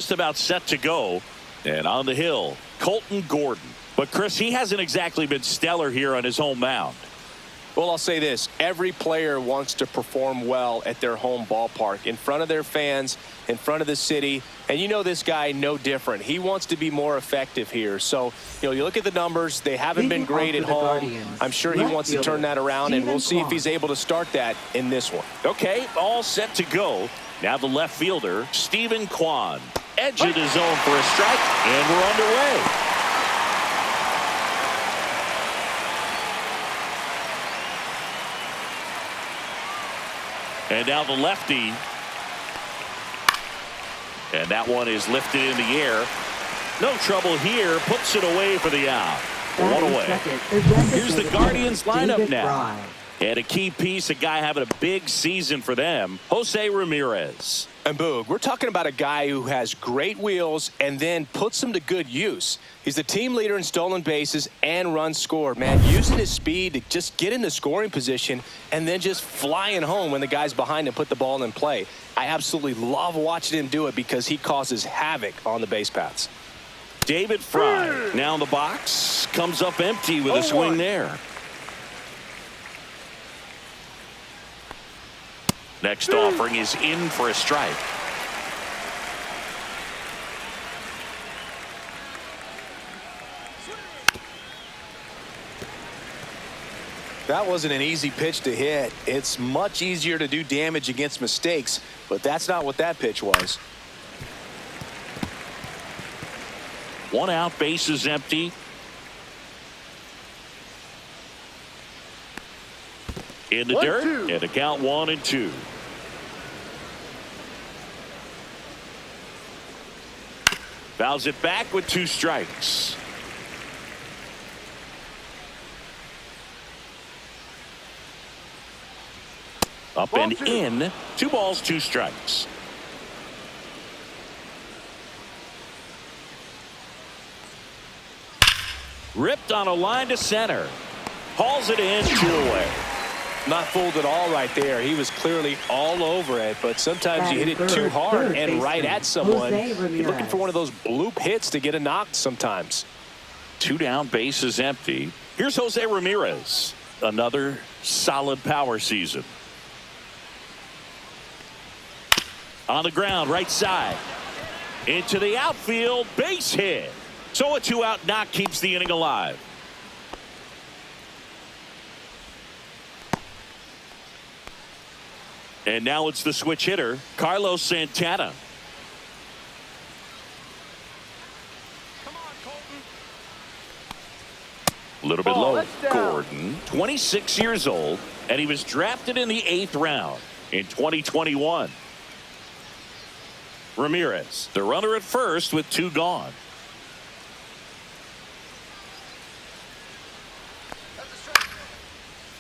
Just about set to go. And on the hill, Colton Gordon. But, Chris, he hasn't exactly been stellar here on his home mound. Well, I'll say this. Every player wants to perform well at their home ballpark, in front of their fans, in front of the city. And you know this guy no different. He wants to be more effective here. So, you look at the numbers. They haven't been great at home. I'm sure he wants to turn that around, and we'll see if he's able to start that in this one. Okay, all set to go. Now the left fielder, Stephen Kwan. Edge of the zone for a strike, and we're underway. And now the lefty. And that one is lifted in the air. No trouble here. Puts it away for the out. One away. Here's the Guardians lineup now. And a key piece, a guy having a big season for them, Jose Ramirez. And Boog, we're talking about a guy who has great wheels and then puts them to good use. He's the team leader in stolen bases and runs scored. Man, using his speed to just get in the scoring position and then just flying home when the guys behind him put the ball in play. I absolutely love watching him do it because he causes havoc on the base paths. David Fry now in the box. Comes up empty with a swing there. Next offering is in for a strike. That wasn't an easy pitch to hit. It's much easier to do damage against mistakes, but that's not what that pitch was. One out, bases empty. In the dirt, and a count 1-2. Fouls it back with 2 strikes. Up and in. 2 balls, 2 strikes. Ripped on a line to center. Hauls it in, 2 away. Not fooled at all right there. He was clearly all over it, but sometimes you hit it too hard and right at someone. You're looking for one of those bloop hits to get a knock sometimes. 2 down, bases empty. Here's Jose Ramirez. Another solid power season. On the ground, right side. Into the outfield, base hit. So a 2-out knock keeps the inning alive. And now it's the switch hitter, Carlos Santana. A little bit low. Gordon, 26 years old, and he was drafted in the 8th round in 2021. Ramirez, the runner at first with 2 gone.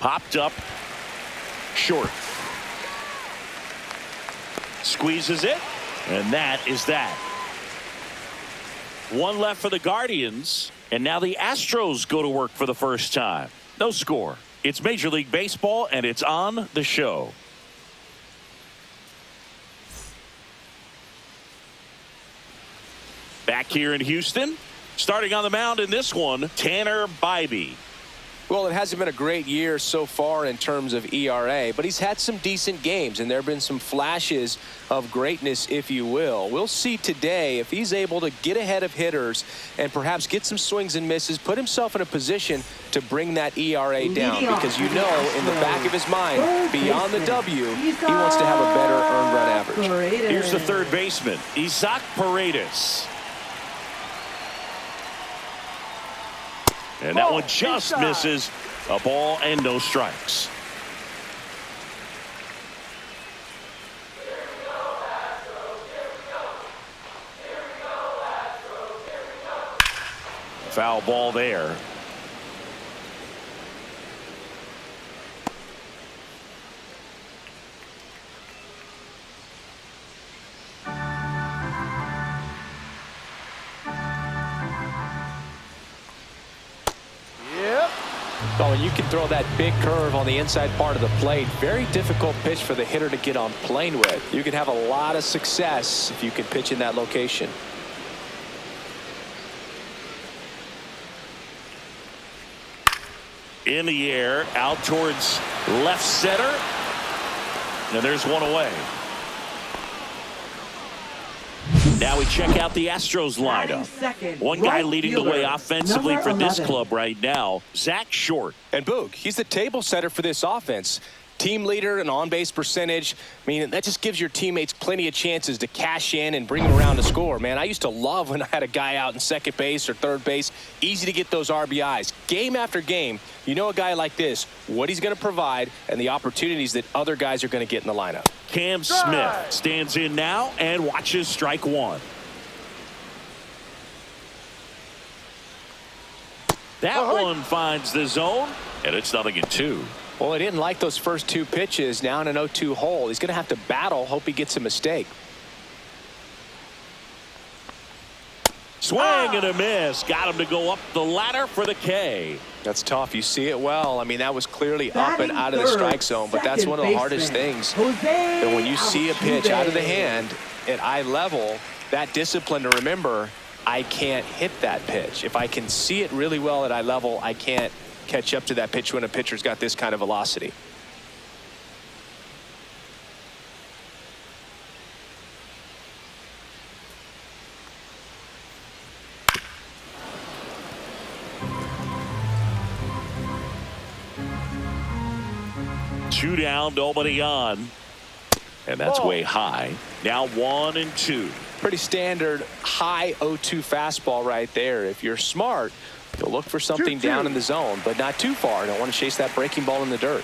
Popped up short. Squeezes it, and that is that. 1 left for the Guardians, and now the Astros go to work for the first time. No score. It's Major League Baseball, and it's on the show. Back here in Houston, starting on the mound in this one, Tanner Bybee. Well, it hasn't been a great year so far in terms of ERA, but he's had some decent games, and there have been some flashes of greatness, if you will. We'll see today if he's able to get ahead of hitters and perhaps get some swings and misses, put himself in a position to bring that ERA down, because you know in the back of his mind, beyond the W, he wants to have a better earned run average. Here's the third baseman, Isaac Paredes. And that one just misses. A ball and no strikes. Foul ball there. Oh, and you can throw that big curve on the inside part of the plate. Very difficult pitch for the hitter to get on plane with. You can have a lot of success if you can pitch in that location. In the air, out towards left center. And there's one away. Now we check out the Astros lineup. One guy leading the way offensively for this club right now, Zach Short. And Boog, he's the table setter for this offense. Team leader and on-base percentage. I mean, that just gives your teammates plenty of chances to cash in and bring them around to score. Man, I used to love when I had a guy out in second base or third base. Easy to get those RBIs. Game after game, you know a guy like this, what he's going to provide and the opportunities that other guys are going to get in the lineup. Cam Smith stands in now and watches strike one. That one finds the zone, and it's 0-2. Well, he didn't like those first two pitches. Now in an 0-2 hole. He's going to have to battle. Hope he gets a mistake. Swing and a miss. Got him to go up the ladder for the K. That's tough. You see it well. I mean, that was clearly up and out of the strike zone, but that's one of the hardest things. And when you see a pitch out of the hand at eye level, that discipline to remember, I can't hit that pitch. If I can see it really well at eye level, I can't catch up to that pitch when a pitcher's got this kind of velocity. Two down, nobody on. And that's way high. Now 1-2. Pretty standard high 0-2 fastball right there. If you're smart, you'll look for something down in the zone, but not too far. Don't want to chase that breaking ball in the dirt.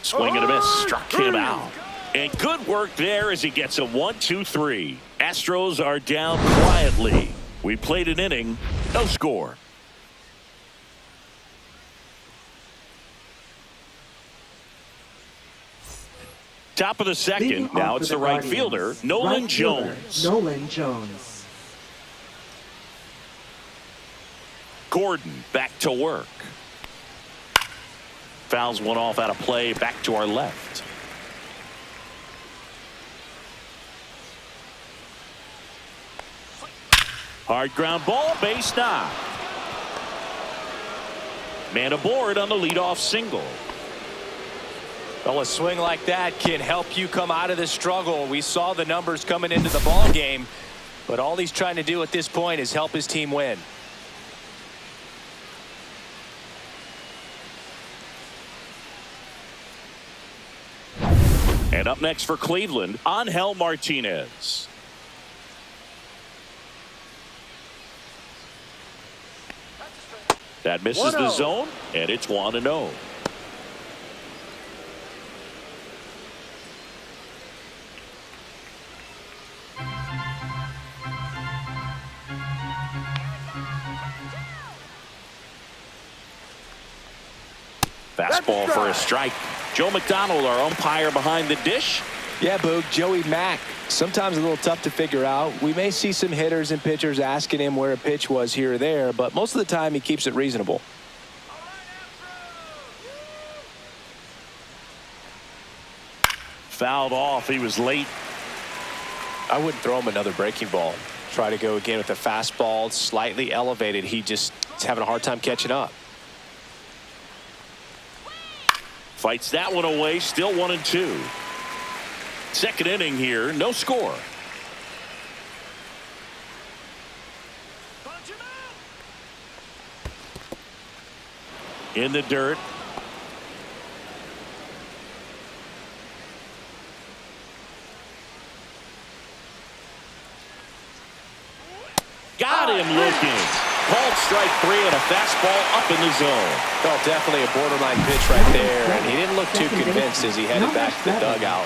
Swing and a miss. Struck him out. And good work there as he gets a 1-2-3. Astros are down quietly. We played an inning. No score. Top of the second. Now it's the right fielder, Nolan Jones. Gordon back to work. Fouls one off out of play. Back to our left. Hard ground ball, base knock. Man aboard on the leadoff single. Well, a swing like that can help you come out of this struggle. We saw the numbers coming into the ball game, but all he's trying to do at this point is help his team win. And up next for Cleveland, Angel Martinez. That misses the zone, and it's 1-0. Fastball for a strike. Joe McDonald, our umpire behind the dish. Yeah, Boog, Joey Mack. Sometimes a little tough to figure out. We may see some hitters and pitchers asking him where a pitch was here or there, but most of the time he keeps it reasonable. Fouled off. He was late. I wouldn't throw him another breaking ball. Try to go again with the fastball slightly elevated. He just is having a hard time catching up. Fights that one away. Still 1-2. Second inning here. No score. In the dirt. Got him looking. Called strike three and a fastball up in the zone. Oh, definitely a borderline pitch right there. And he didn't look too convinced as he headed back to the dugout.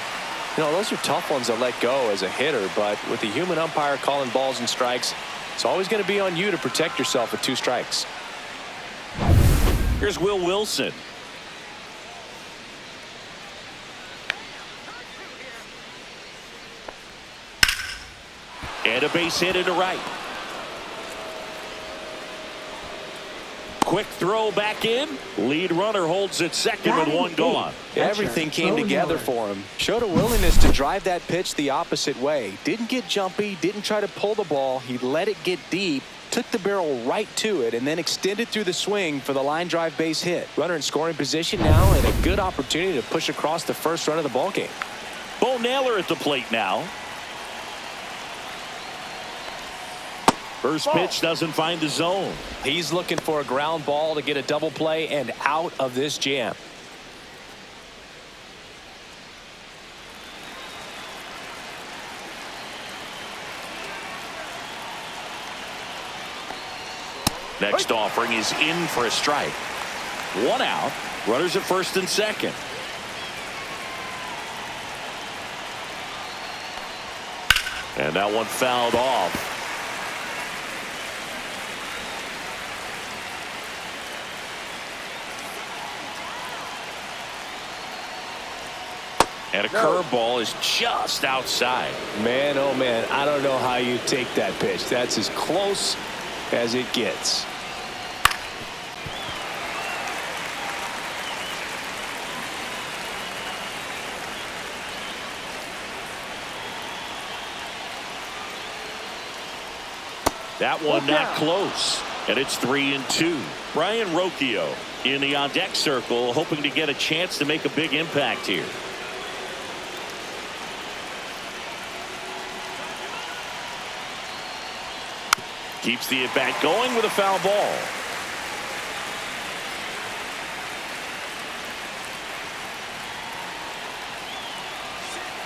You know, those are tough ones to let go as a hitter, but with the human umpire calling balls and strikes, it's always going to be on you to protect yourself with 2 strikes. Here's Will Wilson. And a base hit into right. quick throw back in. Lead runner holds at second with one gone. Everything came together for him. Showed a willingness to drive that pitch the opposite way. Didn't get jumpy, didn't try to pull the ball. He let it get deep, took the barrel right to it, and then extended through the swing for the line drive base hit. Runner in scoring position now, and a good opportunity to push across the first run of the ballgame. Bo Naylor at the plate now. First pitch doesn't find the zone. He's looking for a ground ball to get a double play and out of this jam. Next offering is in for a strike. One out. Runners at first and second. And that one fouled off. And a curveball is just outside. Man, oh man, I don't know how you take that pitch. That's as close as it gets. That one not close. And it's 3-2. Brian Rocchio in the on-deck circle, hoping to get a chance to make a big impact here. Keeps the at-bat going with a foul ball.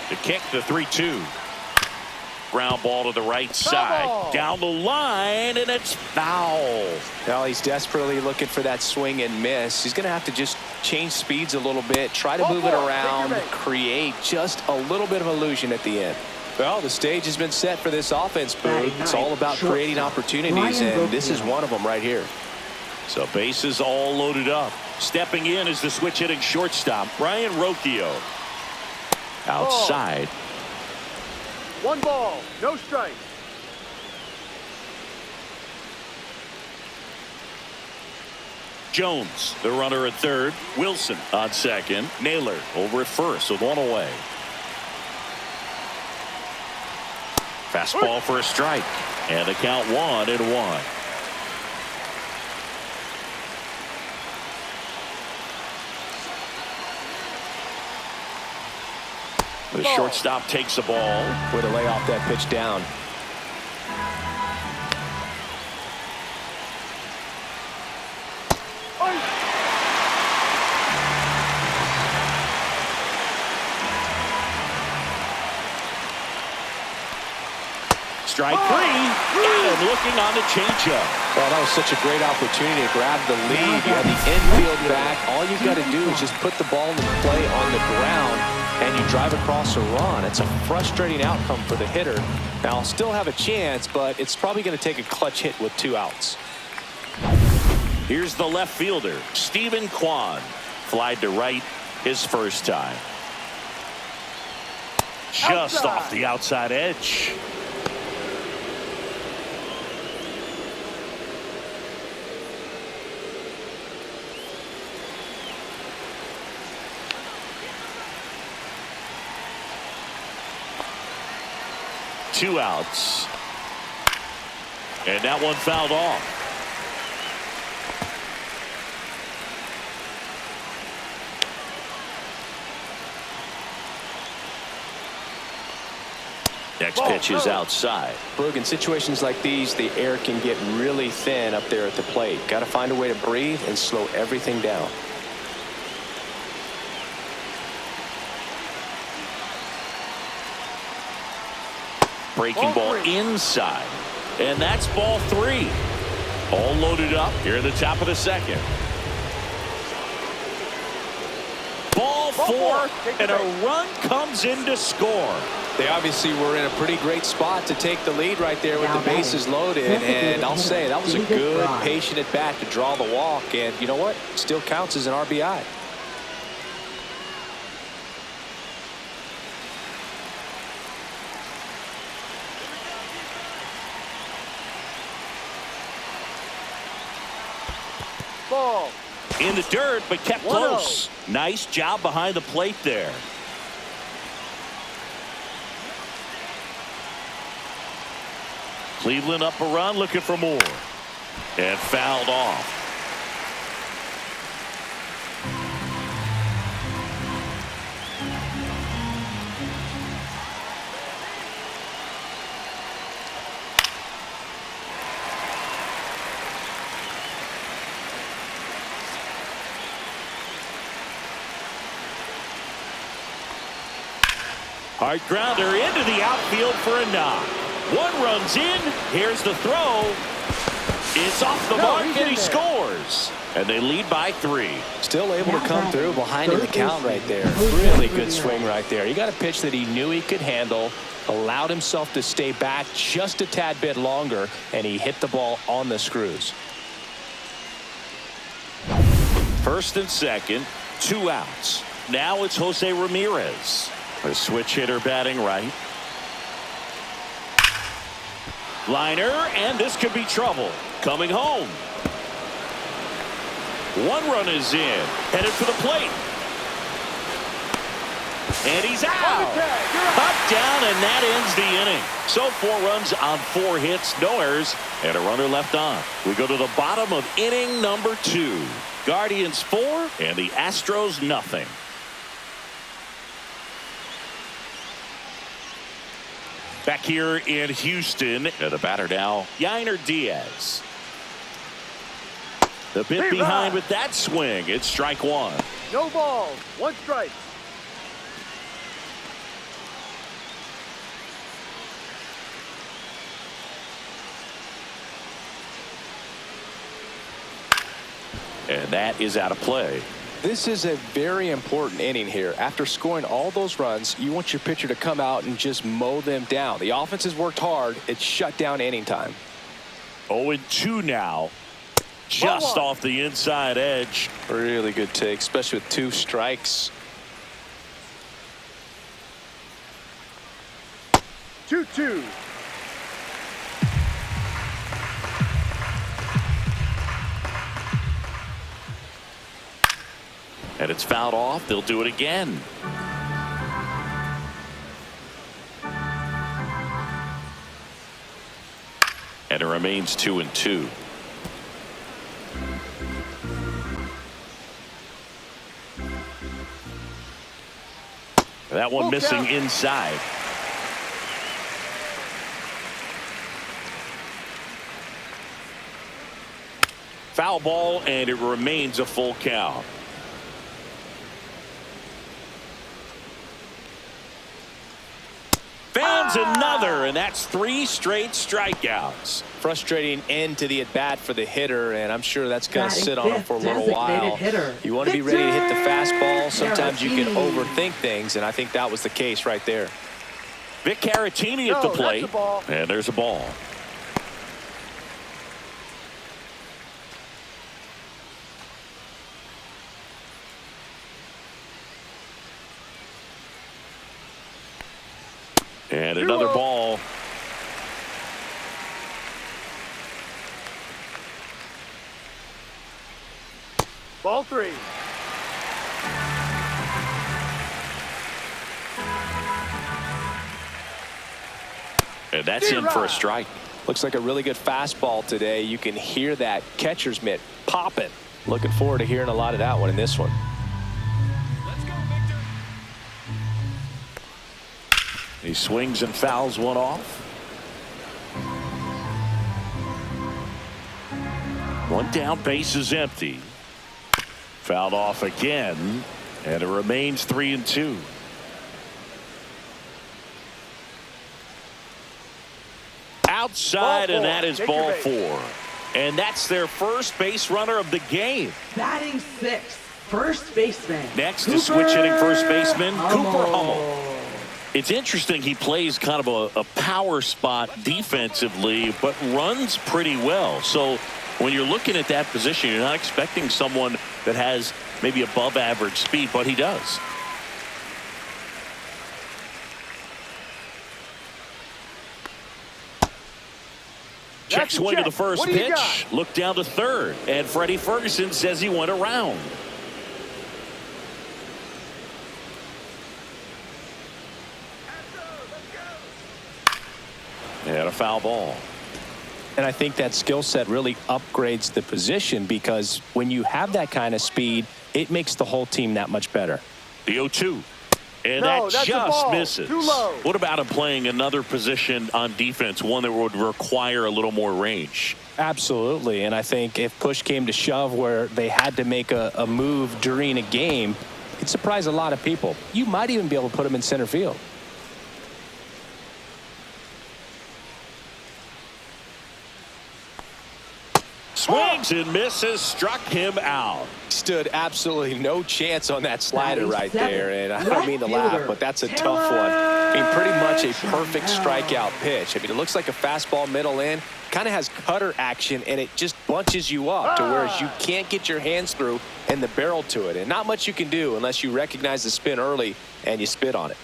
The kick, the 3-2. Ground ball to the right side. Down the line, and it's foul. Well, he's desperately looking for that swing and miss. He's going to have to just change speeds a little bit, try to move it around, create just a little bit of illusion at the end. Well, the stage has been set for this offense, Boog. It's all about creating opportunities, and this is one of them right here. So bases all loaded up. Stepping in is the switch hitting shortstop, Brian Rocchio. Outside. 1 ball, no strike. Jones, the runner at third. Wilson on second. Naylor over at first with one away. Fastball for a strike. And the count 1-1. The shortstop takes the ball. Way to lay off that pitch down. Strike 3. Got him looking on the changeup. Well, that was such a great opportunity to grab the lead. You have the infield back. All you've got to do is just put the ball in play on the ground, and you drive across a run. It's a frustrating outcome for the hitter. Now, I'll still have a chance, but it's probably going to take a clutch hit with 2 outs. Here's the left fielder, Stephen Kwan. Flied to right his first time. Just off the outside edge. Two outs. And that one fouled off. Next pitch is outside. Boog, in situations like these, the air can get really thin up there at the plate. Got to find a way to breathe and slow everything down. Breaking ball inside. And that's ball 3. All loaded up here at the top of the second. Ball 4, and a run comes in to score. They obviously were in a pretty great spot to take the lead right there with the bases loaded. And I'll say that was a good, patient at bat to draw the walk. And you know what? Still counts as an RBI. ball. In the dirt, but kept 1-0. close. Nice job behind the plate there. Cleveland up a run, looking for more. And fouled off. Hard grounder into the outfield for a knock. One runs in. Here's the throw. It's off the mark and he scores. And they lead by 3. Still able to come through behind in the count right there. Really good swing right there. He got a pitch that he knew he could handle, allowed himself to stay back just a tad bit longer, and he hit the ball on the screws. First and second, 2 outs. Now it's Jose Ramirez. A switch hitter batting right. Liner, and this could be trouble. Coming home. 1 run is in. Headed for the plate. And he's out. Up, down, and that ends the inning. So 4 runs on 4 hits, no errors, and a runner left on. We go to the bottom of inning number 2. Guardians 4 and the Astros nothing. Back here in Houston, and the batter now, Yainer Diaz. The bit behind with that swing. It's strike 1. No balls. 1 strike. And that is out of play. This is a very important inning here. After scoring all those runs, you want your pitcher to come out and just mow them down. The offense has worked hard. It's shut down inning time. 0-2 now. Just off the inside edge. Really good take, especially with 2 strikes. 2-2. And it's fouled off. They'll do it again. And it remains 2-2. That one missing inside. Foul ball, and it remains a full count. Fans another, and that's 3 straight strikeouts. Frustrating end to the at-bat for the hitter, and I'm sure that's going to sit on him for a little while. You want to be ready to hit the fastball. Sometimes you can overthink things, and I think that was the case right there. Vic Caratini at the plate, and there's a ball. And another ball. Ball 3. And that's in for a strike. Looks like a really good fastball today. You can hear that catcher's mitt popping. Looking forward to hearing a lot of that one in this one. He swings and fouls one off. 1 down, base is empty. Fouled off again, and it remains 3-2. Outside, and that is ball 4. And that's their first base runner of the game. Batting 6th, first baseman. Next is switch hitting first baseman Cooper Hummel. It's interesting, he plays kind of a power spot defensively, but runs pretty well. So when you're looking at that position, you're not expecting someone that has maybe above average speed, but he does. Check swing of the first What do you pitch. got? Look down to third. And Freddie Ferguson says he went around. And a foul ball. And I think that skill set really upgrades the position, because when you have that kind of speed, it makes the whole team that much better. The 0-2. And No, that that's a just ball. misses. Too low. What about him playing another position on defense, one that would require a little more range? Absolutely. And I think if push came to shove where they had to make a move during a game, it'd surprise a lot of people. You might even be able to put him in center field. Swings and misses, struck him out. Stood absolutely no chance on that slider right there. And I don't mean to Left laugh, fielder, but that's a tough one. I mean, pretty much a perfect strikeout pitch. I mean, it looks like a fastball middle in, kind of has cutter action, and it just bunches you up to where you can't get your hands through and the barrel to it. And not much you can do unless you recognize the spin early and you spit on it.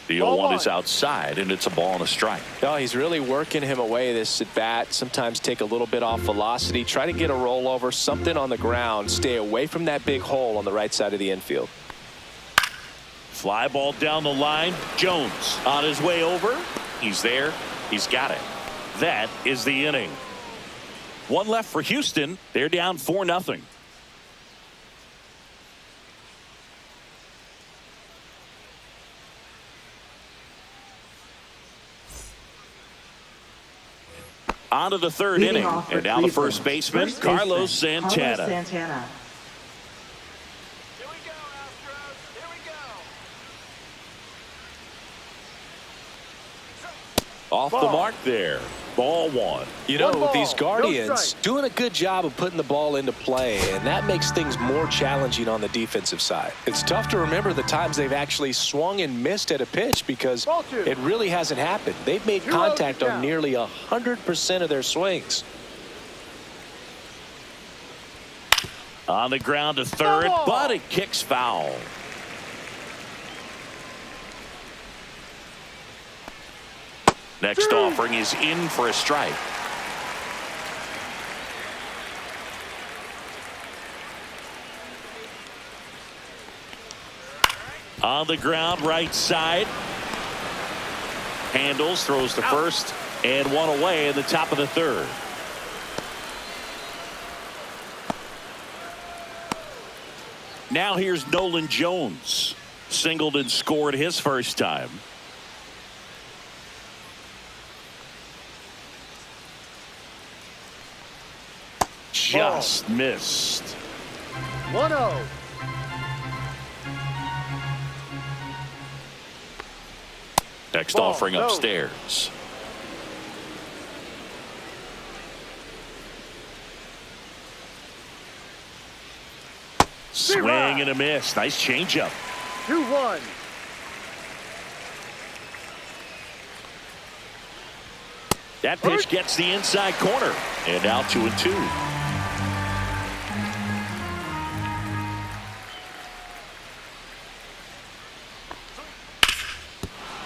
The 0-1 is outside, and it's a ball and a strike. No, he's really working him away this at bat. Sometimes take a little bit off velocity. Try to get a rollover, something on the ground. Stay away from that big hole on the right side of the infield. Fly ball down the line. Jones on his way over. He's there. He's got it. That is the inning. One left for Houston. They're down 4-0. On to the third inning, and now the first baseman, Carlos Santana. Here we go, Astros. Here we go. Off the mark there. Ball one. You know, One ball, these no Guardians strike. doing a good job of putting the ball into play, and that makes things more challenging on the defensive side. It's tough to remember the times they've actually swung and missed at a pitch, because Ball two. it really hasn't happened. They've made 2-0 contact on down. nearly 100% of their swings. On the ground to third, Ball. but it kicks foul. Next offering is in for a strike. On the ground, right side. Handles, throws to first, and one away in the top of the third. Now here's Nolan Jones. Singled and scored his first time. Just missed. 1-0. Next Ball, offering no. upstairs. Swing and a miss. Nice changeup. 2-1. That pitch gets the inside corner. And now 2-2.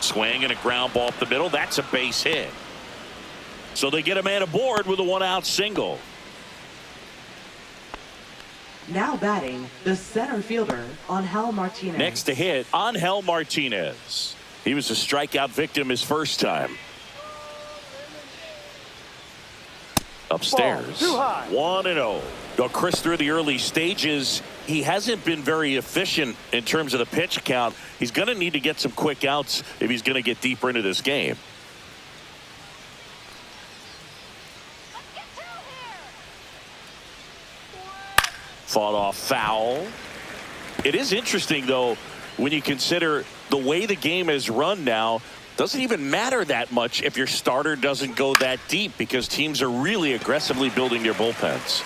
Swing and a ground ball up the middle. That's a base hit. So they get a man aboard with a one-out single. Now batting, the center fielder, Angel Martinez. Next to hit, Angel Martinez. He was a strikeout victim his first time. Upstairs. Ball, too high. 1-0. Now, Chris, through the early stages, he hasn't been very efficient in terms of the pitch count. He's going to need to get some quick outs if he's going to get deeper into this game. Fought off foul. It is interesting, though, when you consider the way the game is run now. Doesn't even matter that much if your starter doesn't go that deep, because teams are really aggressively building their bullpens.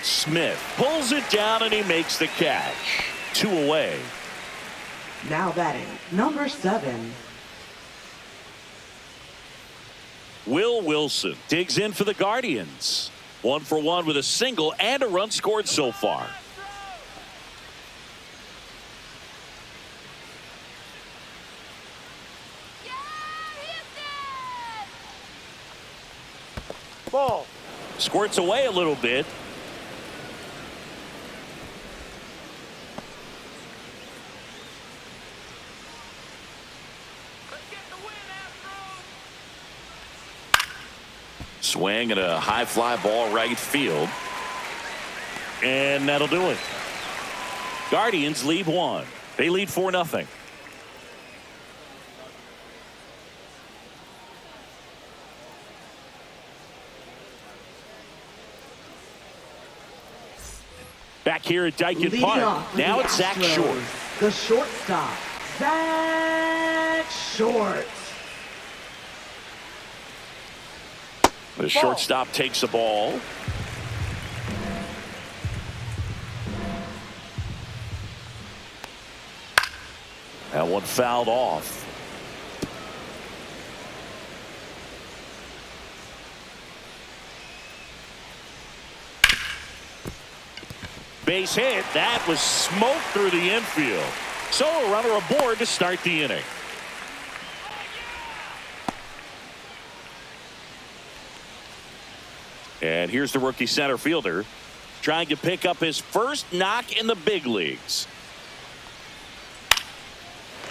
Smith pulls it down and he makes the catch. 2 away. Now batting, number 7. Will Wilson digs in for the Guardians. 1 for 1 with a single and a run scored so far. Squirts away a little bit. Let's get the win, Astros. Swing and a high fly ball right field. And that'll do it. Guardians lead 1. They lead 4-0. Back here at Dyken Park. Now it's Zach Short. The shortstop, Zach Short. The shortstop takes the ball. That one fouled off. Base hit. That was smoked through the infield. So a runner aboard to start the inning. And here's the rookie center fielder trying to pick up his first knock in the big leagues.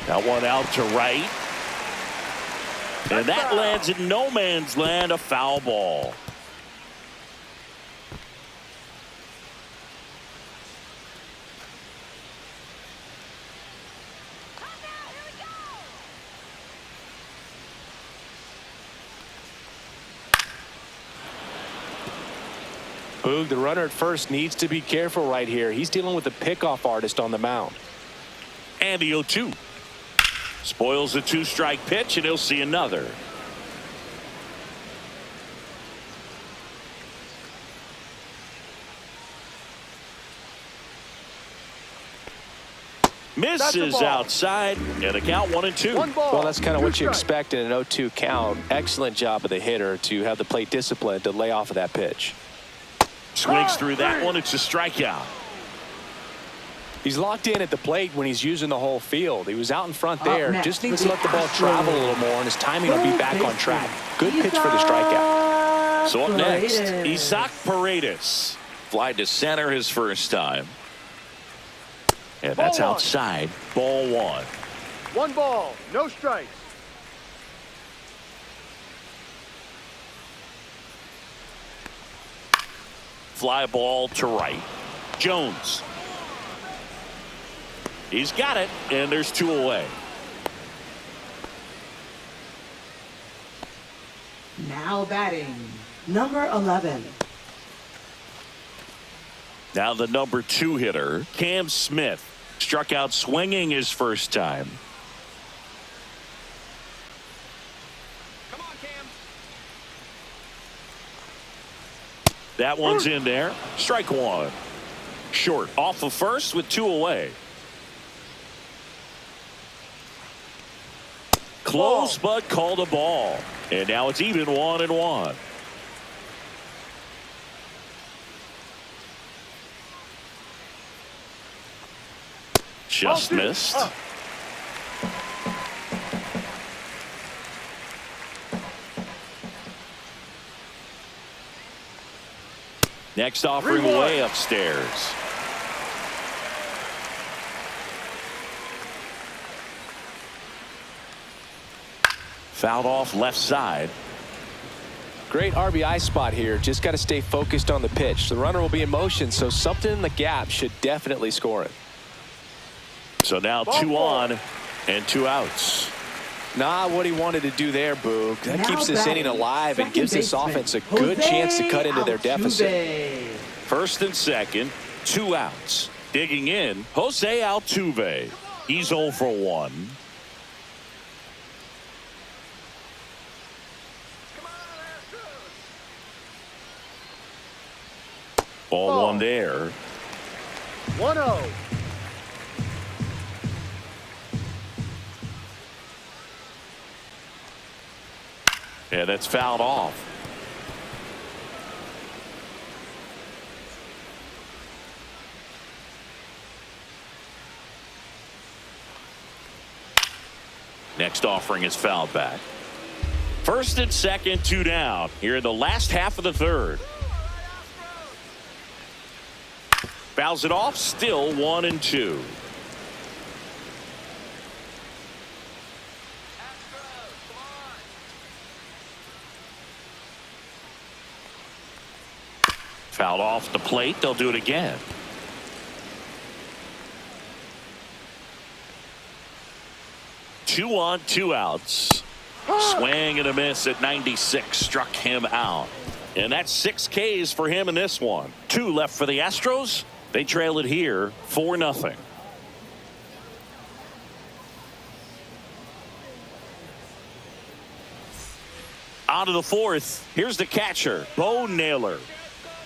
That one out to right. And that lands in no man's land, a foul ball. Boog, the runner at first needs to be careful right here. He's dealing with a pickoff artist on the mound. And the 0-2. Spoils the 2-strike pitch, and he'll see another. Misses outside, and a count 1-2. Well, that's kind of what you expect in an 0-2 count. Excellent job of the hitter to have the plate discipline to lay off of that pitch. Swings through that one. It's a strikeout. He's locked in at the plate when he's using the whole field. He was out in front there. Just needs to let the ball travel a little more, and his timing will be back on track. Good pitch for the strikeout. So up next, Isaac Paredes. Fly to center his first time. And that's outside. Ball 1. 1 ball, no strikes. Fly ball to right. Jones. He's got it, and there's 2 away. Now batting, number 11. Now the number 2 hitter, Cam Smith, struck out swinging his first time. Come on, Cam. That one's in there. Strike 1. Short off of first with 2 away. Close, but called a ball. And now it's even 1-1. Just missed. Next offering way upstairs. Fouled off left side. Great RBI spot here. Just got to stay focused on the pitch. The runner will be in motion, so something in the gap should definitely score it. So now 2 on and 2 outs. Not what he wanted to do there, Boog. That keeps this inning alive and gives this offense a good chance to cut into their deficit. First and second, 2 outs. Digging in, Jose Altuve. He's 0 for 1. Ball 1 there. 1-0. And that's fouled off. Next offering is fouled back. First and second, 2 down here in the last half of the third. Fouls it off. Still 1-2. Fouled off the plate. They'll do it again. Two on, 2 outs. Swing and a miss at 96. Struck him out. And that's 6 Ks for him in this one. 2 left for the Astros. They trail it here 4-0. On to the 4th. Here's the catcher, Bo Naylor.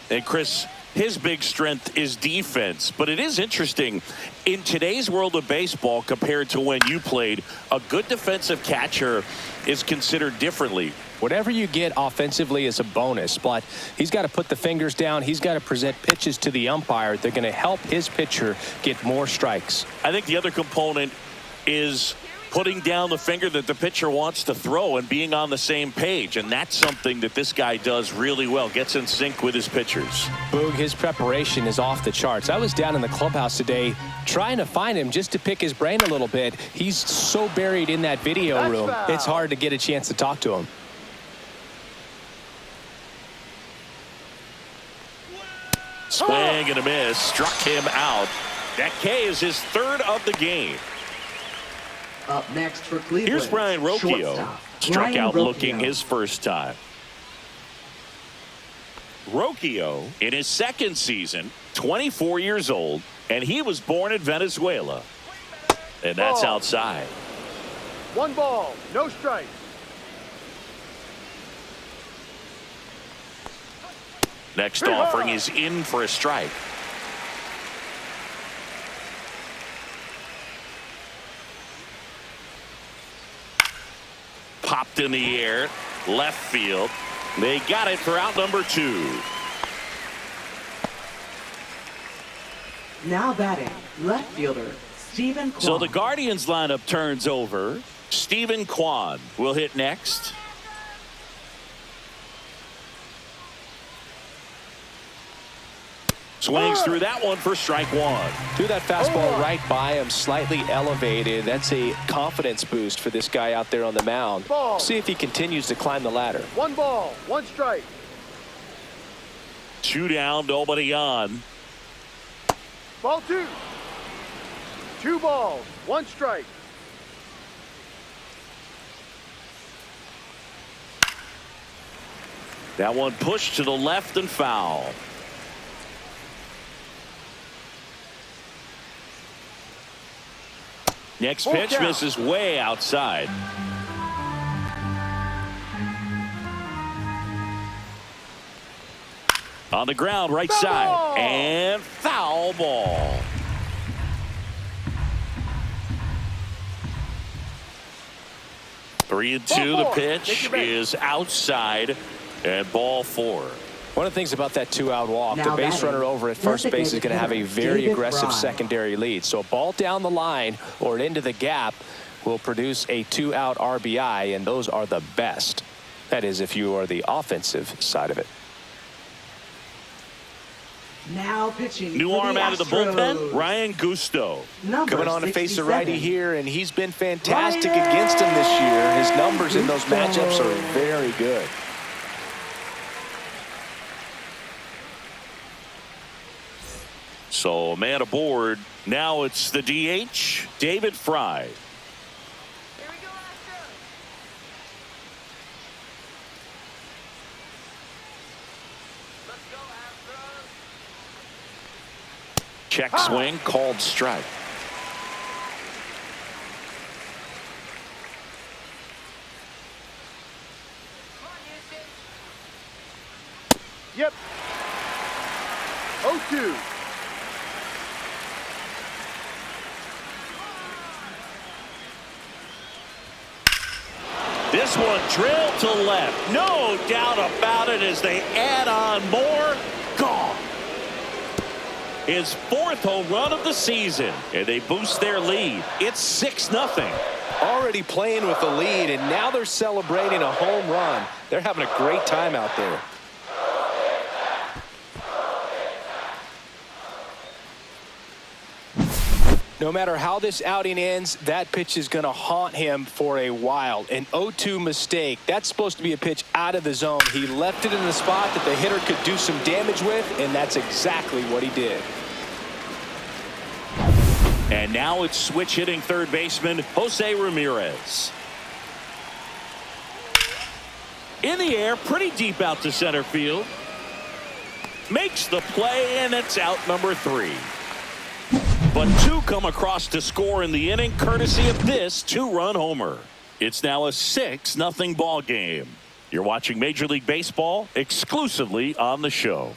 And Chris, his big strength is defense. But it is interesting in today's world of baseball compared to when you played, a good defensive catcher is considered differently. Whatever you get offensively is a bonus, but he's got to put the fingers down. He's got to present pitches to the umpire. They're going to help his pitcher get more strikes. I think the other component is putting down the finger that the pitcher wants to throw and being on the same page. And that's something that this guy does really well. Gets in sync with his pitchers. Boog, his preparation is off the charts. I was down in the clubhouse today trying to find him just to pick his brain a little bit. He's so buried in that video room. It's hard to get a chance to talk to him. Swing and a miss. Struck him out. That K is his 3rd of the game. Up next for Cleveland. Here's Brian Rocchio. Shortstop. Struck Brian out Rocchio. looking his first time. Rocchio in his 2nd season, 24 years old, and he was born in Venezuela. And that's Ball. outside. 1 ball, no strike. Next offering is in for a strike. Popped in the air, left field. They got it for out number 2. Now batting, left fielder, Stephen Kwan. So the Guardians lineup turns over. Stephen Kwan will hit next. Swings through that one for strike 1. Threw that fastball right by him, slightly elevated. That's a confidence boost for this guy out there on the mound. Ball. See if he continues to climb the ladder. 1 ball, 1 strike. 2 down, nobody on. Ball 2. 2 balls, 1 strike. That one pushed to the left and foul. Next pitch misses way outside. On the ground, right side, and foul ball. Three and two. The pitch is outside, and ball 4. One of the things about that 2-out walk, Now the base batting, runner over at first base is going to have a very David aggressive Fry. secondary lead. So a ball down the line or into the gap will produce a 2-out RBI, and those are the best. That is, if you are the offensive side of it. Now pitching. New for arm the out of the Astros. bullpen, Ryan Gusto. Number Coming on to face a 67. righty here, and he's been fantastic against him this year. His numbers in those matchups are very good. So man aboard. Now it's the DH, David Fry. Check swing, called strike. Yep. 0-2. This one drilled to left. No doubt about it as they add on more. Gone. His 4th home run of the season, and they boost their lead. It's 6-0. Already playing with the lead, and now they're celebrating a home run. They're having a great time out there. No matter how this outing ends, that pitch is going to haunt him for a while. An 0-2 mistake. That's supposed to be a pitch out of the zone. He left it in the spot that the hitter could do some damage with, and that's exactly what he did. And now it's switch hitting third baseman Jose Ramirez. In the air, pretty deep out to center field. Makes the play, and it's out number 3. But 2 come across to score in the inning, courtesy of this 2-run homer. It's now a 6-0 ball game. You're watching Major League Baseball exclusively on the show.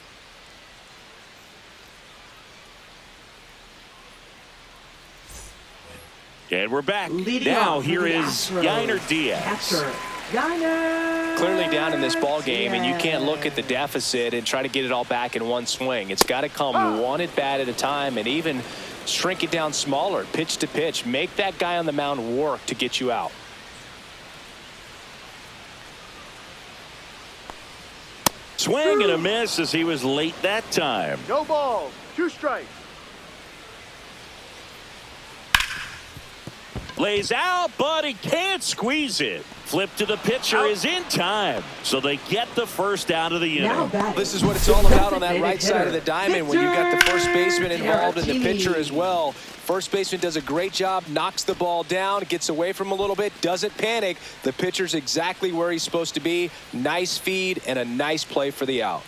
And we're back. Now here is Yainer Diaz. Clearly down in this ball game, and you can't look at the deficit and try to get it all back in one swing. It's got to come one at bat at a time, and even shrink it down smaller, pitch to pitch. Make that guy on the mound work to get you out. Swing and a miss as he was late that time. No balls. 2 strikes. Lays out, but he can't squeeze it. Flip to the pitcher is in time, so they get the first out of the inning. This is what it's all about on that right side of the diamond when you've got the first baseman involved and the pitcher as well. First baseman does a great job, knocks the ball down, gets away from him a little bit, doesn't panic. The pitcher's exactly where he's supposed to be. Nice feed and a nice play for the out.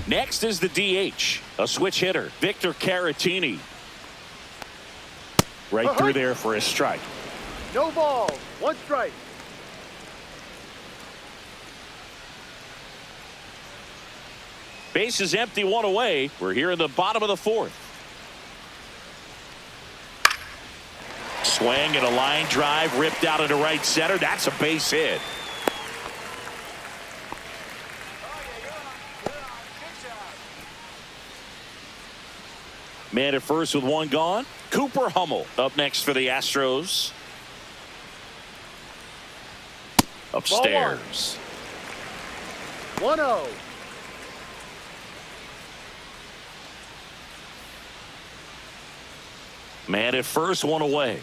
Next is the DH, a switch hitter, Victor Caratini. Right through there for a strike. No balls. 1 strike. Base is empty, 1 away. We're here in the bottom of the 4th. Swing and a line drive ripped out into right center. That's a base hit. Man at first with 1 gone. Cooper Hummel up next for the Astros. Upstairs. 1-0. Man at first, 1 away.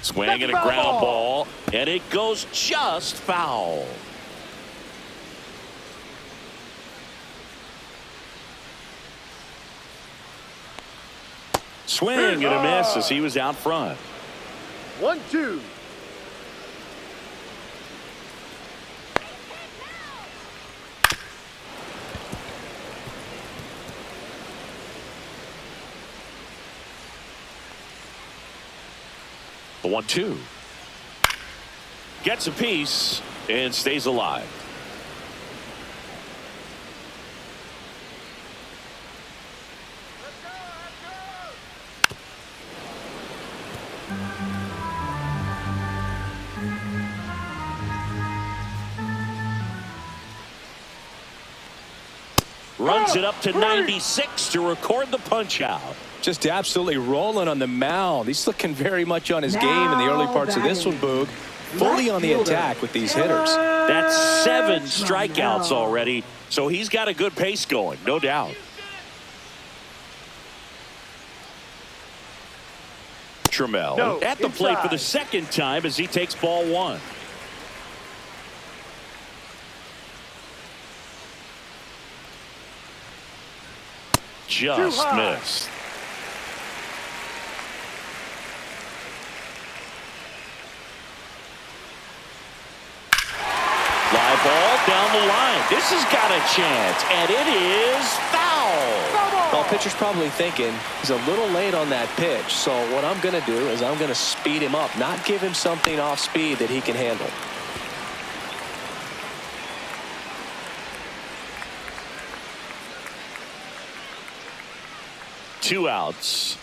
Swing and a ground ball, and it goes just foul. Swing and a miss as he was out front. 1-2. The 1-2. Gets a piece and stays alive. Runs it up to 96 to record the punch out. Just absolutely rolling on the mound. He's looking very much on his game in the early parts of this one, Boog. Fully on the attack with these hitters. That's 7 strikeouts already, so he's got a good pace going, no doubt. Trammell at the plate for the 2nd time as he takes ball 1. Just missed. Fly ball down the line. This has got a chance, and it is foul. Well, pitcher's probably thinking he's a little late on that pitch, so what I'm going to do is I'm going to speed him up, not give him something off speed that he can handle. Two outs.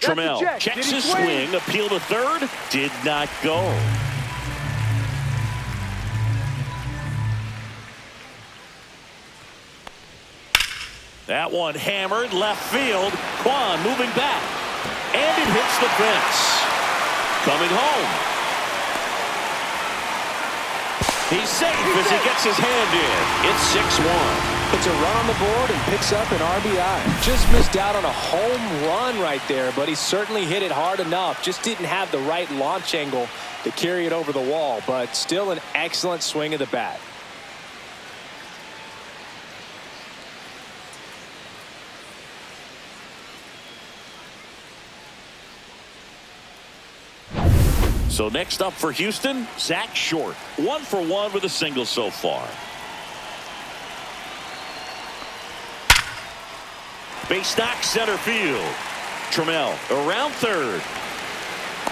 Trammell checks his swing. Appeal to third. Did not go. That one hammered left field. Kwan moving back. And it hits the fence. Coming home. He's safe as he gets his hand in. It's 6-1. It's a run on the board and picks up an RBI. Just missed out on a home run right there, but he certainly hit it hard enough. Just didn't have the right launch angle to carry it over the wall, but still an excellent swing of the bat. So next up for Houston, Zach Short. 1 for 1 with a single so far. Base knock center field. Trammell around third.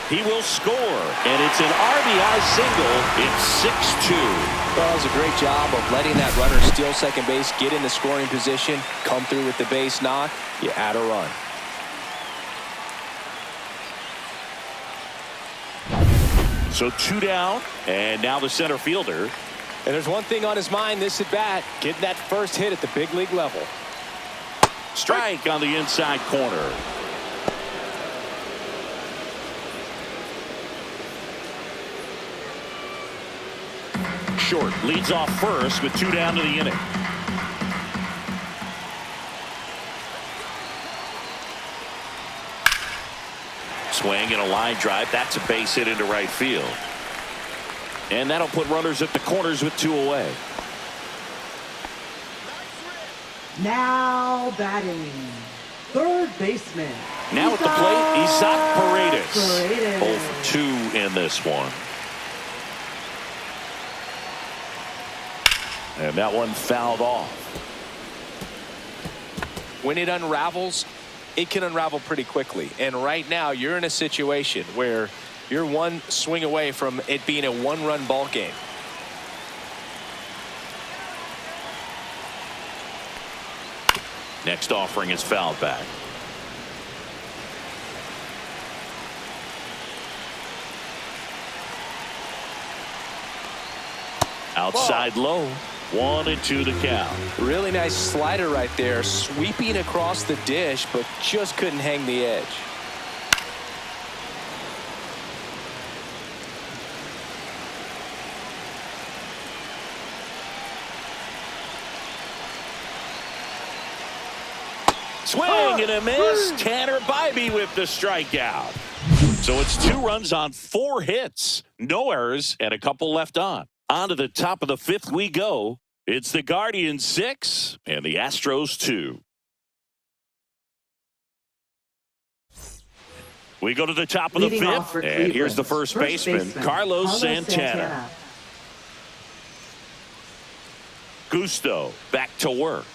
He will score, and it's an RBI single. It's 6-2. Well, it was a great job of letting that runner steal second base, get in the scoring position, come through with the base knock. You add a run. So 2 down, and now the center fielder. And there's one thing on his mind this at bat, getting that first hit at the big league level. Strike on the inside corner. Short leads off first with 2 down to the inning. Swing and a line drive. That's a base hit into right field. And that'll put runners at the corners with 2 away. Now batting, third baseman. Now at the plate, Isaac Paredes. Paredes. 0 for 2 in this one. And that one fouled off. When it unravels, it can unravel pretty quickly. And right now, you're in a situation where you're one swing away from it being a 1-run ball game. Next offering is fouled back. Outside low. 1-2 the count. Really nice slider right there, sweeping across the dish, but just couldn't hang the edge. Swing and a miss. Tanner Bybee with the strikeout. So it's 2 runs on 4 hits. No errors and a couple left on. On to the top of the 5th we go. It's the Guardians 6 and the Astros 2. We go to the top of the 5th, and here's the first baseman, Carlos Santana. Gusto back to work.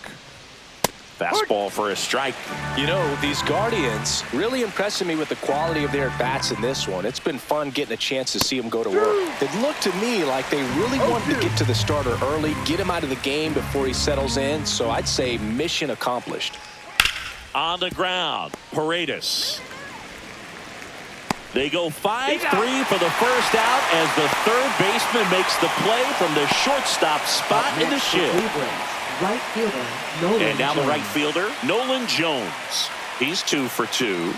Fastball for a strike. You know, these Guardians really impressing me with the quality of their bats in this one. It's been fun getting a chance to see them go to work. It looked to me like they really wanted to get to the starter early, get him out of the game before he settles in. So I'd say mission accomplished. On the ground, Paredes. They go 5-3 for the first out as the third baseman makes the play from the shortstop spot in the shield. Right fielder, Nolan And now Jones. the right fielder, Nolan Jones. He's 2 for 2.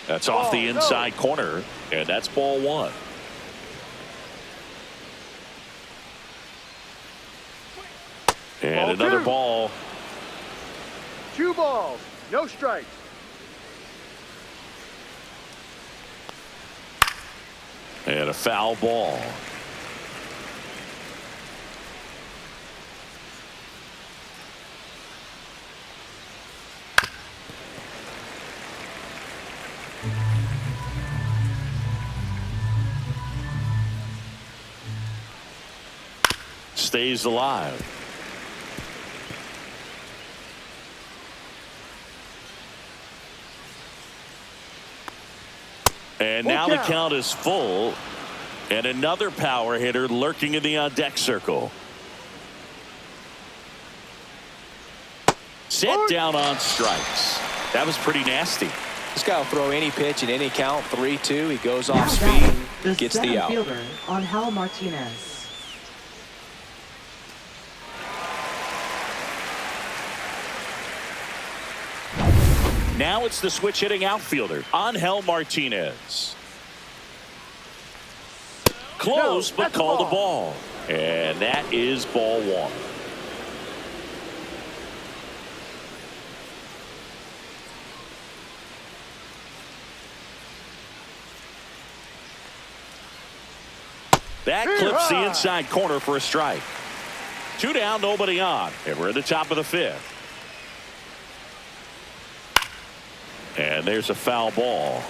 That's off the inside corner, and that's ball 1. And another ball. 2 balls, no strikes. And a foul ball. Stays alive. And now the count is full. And another power hitter lurking in the on-deck circle. Set down on strikes. That was pretty nasty. This guy will throw any pitch in any count. 3-2. He goes off speed, gets the out. Fielder on Hal Martinez. Now it's the switch hitting outfielder, Angel Martinez. Close, but called a ball. And that is ball one. That clips the inside corner for a strike. 2 down, nobody on. And we're at the top of the 5th. And there's a foul ball.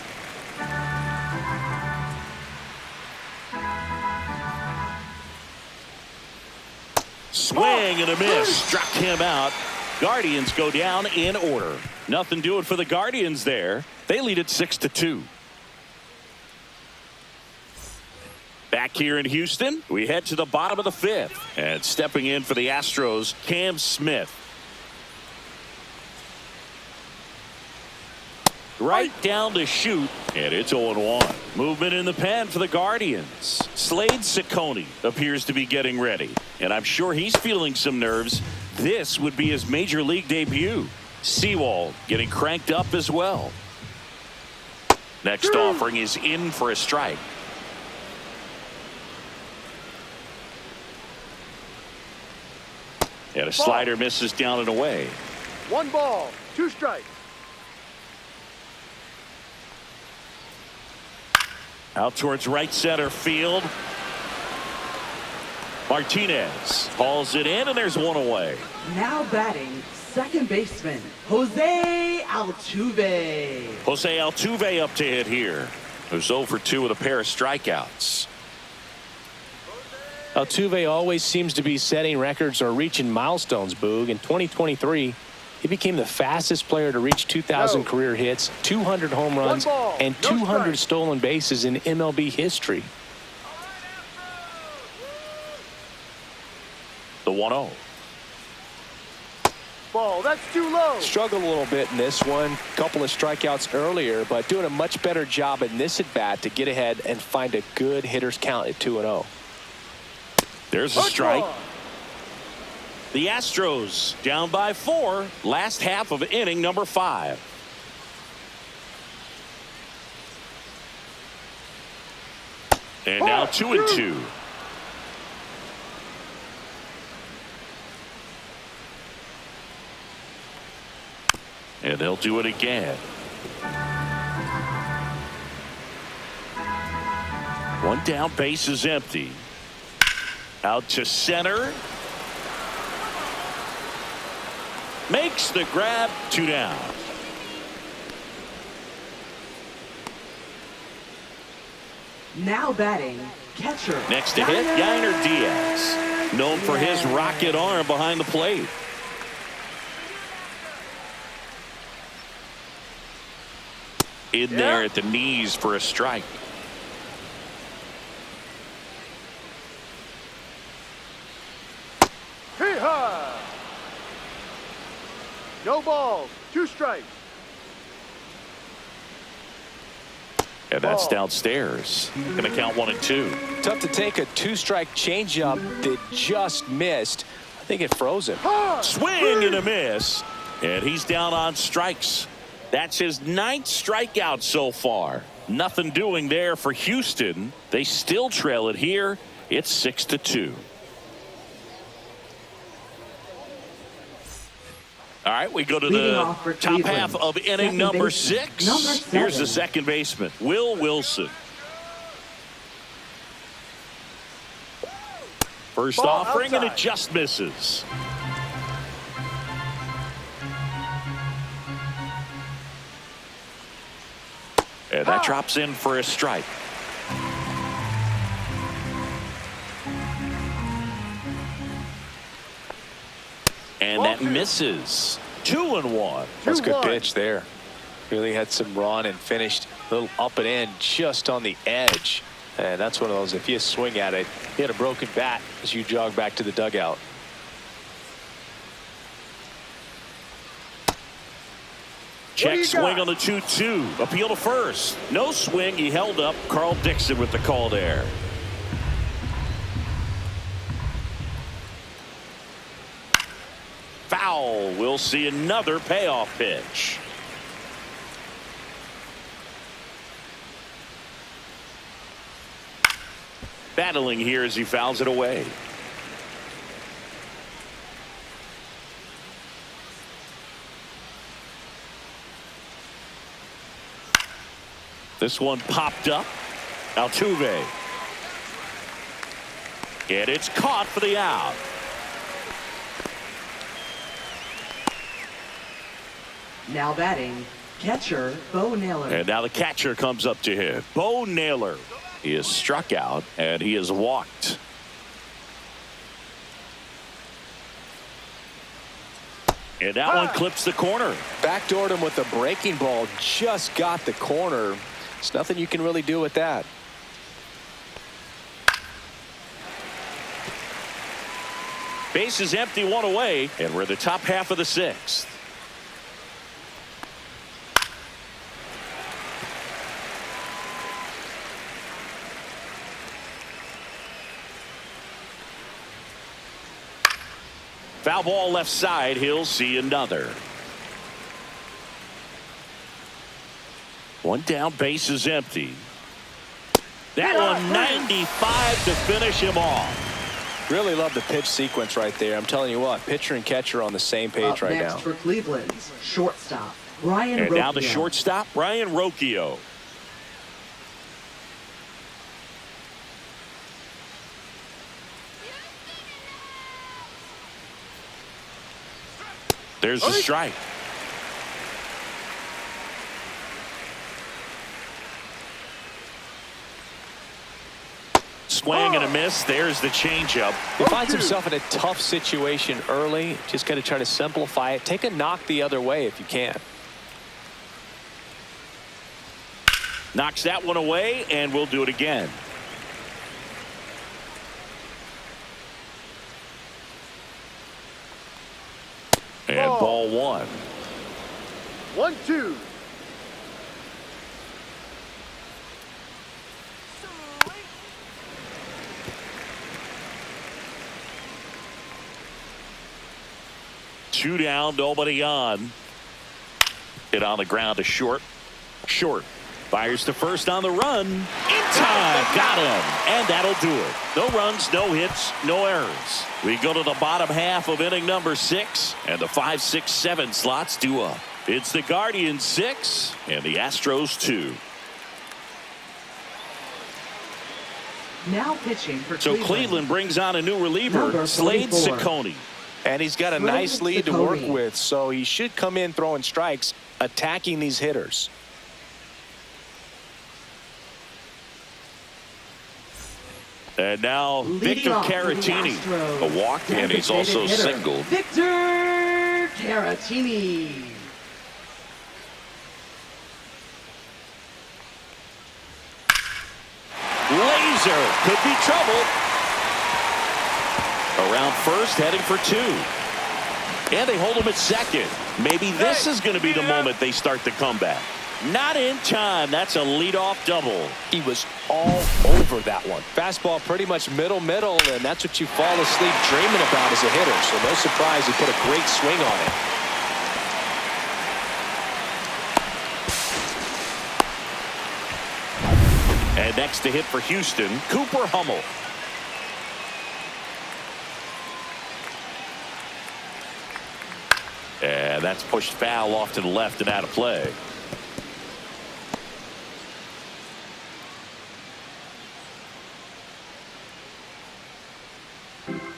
Swing and a miss. Struck him out. Guardians go down in order. Nothing doing for the Guardians there. They lead it 6-2. Back here in Houston, we head to the bottom of the 5th. And stepping in for the Astros, Cam Smith. Right down to shoot, and it's 0-1. Movement in the pen for the Guardians. Slade Ciccone appears to be getting ready, and I'm sure he's feeling some nerves. This would be his major league debut. Sewald getting cranked up as well. Next offering is in for a strike. And a slider misses down and away. 1 ball, 2 strikes. Out towards right center field. Martinez hauls it in, and there's 1 away. Now batting, second baseman, Jose Altuve. Jose Altuve up to hit here. Who's 0 for 2 with a pair of strikeouts. Altuve always seems to be setting records or reaching milestones, Boog. In 2023, he became the fastest player to reach 2,000 career hits, 200 home runs, and 200 stolen bases in MLB history. The 1-0. Ball, that's too low. Struggled a little bit in this one. Couple of strikeouts earlier, but doing a much better job in this at bat to get ahead and find a good hitter's count at 2-0. There's a strike. The Astros down by 4. Last half of inning number 5. And now 2-2. And they'll do it again. 1 down, base is empty. Out to center. Makes the grab. 2 down. Now batting, catcher. Next to hit, Yainer Diaz. Known for his rocket arm behind the plate. In there at the knees for a strike. No balls, 2 strikes. And that's downstairs. Gonna count 1 and 2. Tough to take a 2-strike changeup that just missed. I think it froze him. Swing and a miss. And he's down on strikes. That's his 9th strikeout so far. Nothing doing there for Houston. They still trail it here. It's 6-2. All right, we go to the top half of inning number 6. Here's the second baseman, Will Wilson. First offering, and it just misses. And that drops in for a strike. And that misses. 2-1. That's a good pitch there. Really had some run and finished a little up and in just on the edge. And that's one of those, if you swing at it, you had a broken bat as you jog back to the dugout. Check swing on the 2-2. Appeal to first. No swing. He held up. Carl Dixon with the call there. Foul. We'll see another payoff pitch. Battling here as he fouls it away. This one popped up. Altuve. And it's caught for the out. Now batting, catcher Bo Naylor. And now the catcher comes up to him. Bo Naylor. He is struck out and he is walked. And that one clips the corner. Backdoored him with a breaking ball. Just got the corner. There's nothing you can really do with that. Base is empty, one away, and we're in the top half of the sixth. Foul ball left side. He'll see another. One down, base is empty. That one 95 to finish him off. Really love the pitch sequence right there. I'm telling you what, pitcher and catcher on the same page right now. Next for Cleveland's shortstop, Brian And Rocchio. now the shortstop, Brian Rocchio. There's the strike. Swing and a miss. There's the changeup. He finds himself in a tough situation early. Just got to try to simplify it. Take a knock the other way if you can. Knocks that one away, and we'll do it again. And ball one. 1-2. Two down, nobody on. Hit on the ground to short. Short. Fires to first on the run. In time. Got him. And that'll do it. No runs, no hits, no errors. We go to the bottom half of inning number 6. And the 5, 6, 7 slots due up. It's the Guardians 6 and the Astros 2. Now pitching for So Cleveland brings on a new reliever, Number Slade 44. Ciccone. And he's got a nice lead to work with, so he should come in throwing strikes, attacking these hitters. And now Victor Caratini, a walk, and he's also singled. Victor Caratini. Laser could be trouble. Around first, heading for 2. And they hold him at second. Maybe this is going to be the moment they start the comeback. Not in time. That's a leadoff double. He was all over that one. Fastball pretty much middle, and that's what you fall asleep dreaming about as a hitter. So no surprise he put a great swing on it. And next to hit for Houston, Cooper Hummel. And that's pushed foul off to the left and out of play.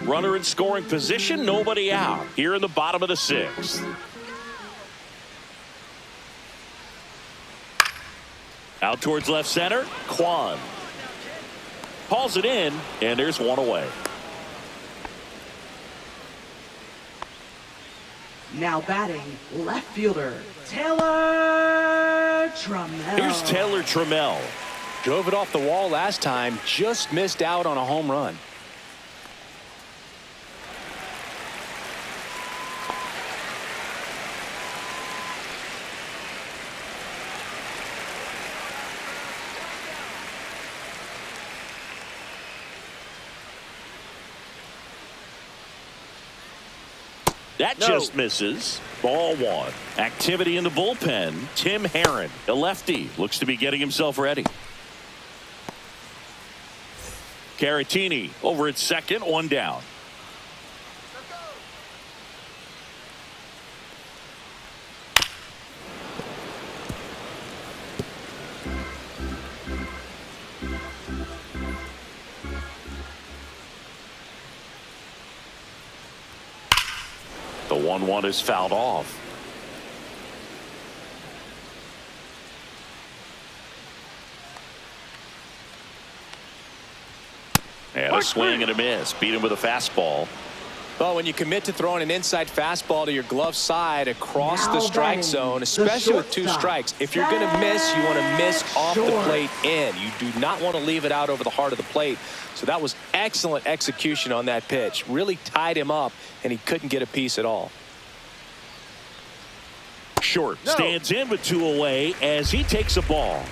Runner in scoring position, nobody out. Here in the bottom of the 6th. Out towards left center, Kwan. Hauls it in, and there's one away. Now batting, left fielder, Taylor Trammell. Here's Taylor Trammell. Drove it off the wall last time, just missed out on a home run. That just misses. Ball 1. Activity in the bullpen. Tim Herron, a lefty, looks to be getting himself ready. Caratini over at second, one down. The 1-1 is fouled off. And a swing and a miss. Beat him with a fastball. Well, when you commit to throwing an inside fastball to your glove side across the strike zone, especially with 2 strikes, if you're going to miss, you want to miss off the plate in. You do not want to leave it out over the heart of the plate. So that was excellent execution on that pitch. Really tied him up, and he couldn't get a piece at all. Short stands in with 2 away as he takes a ball.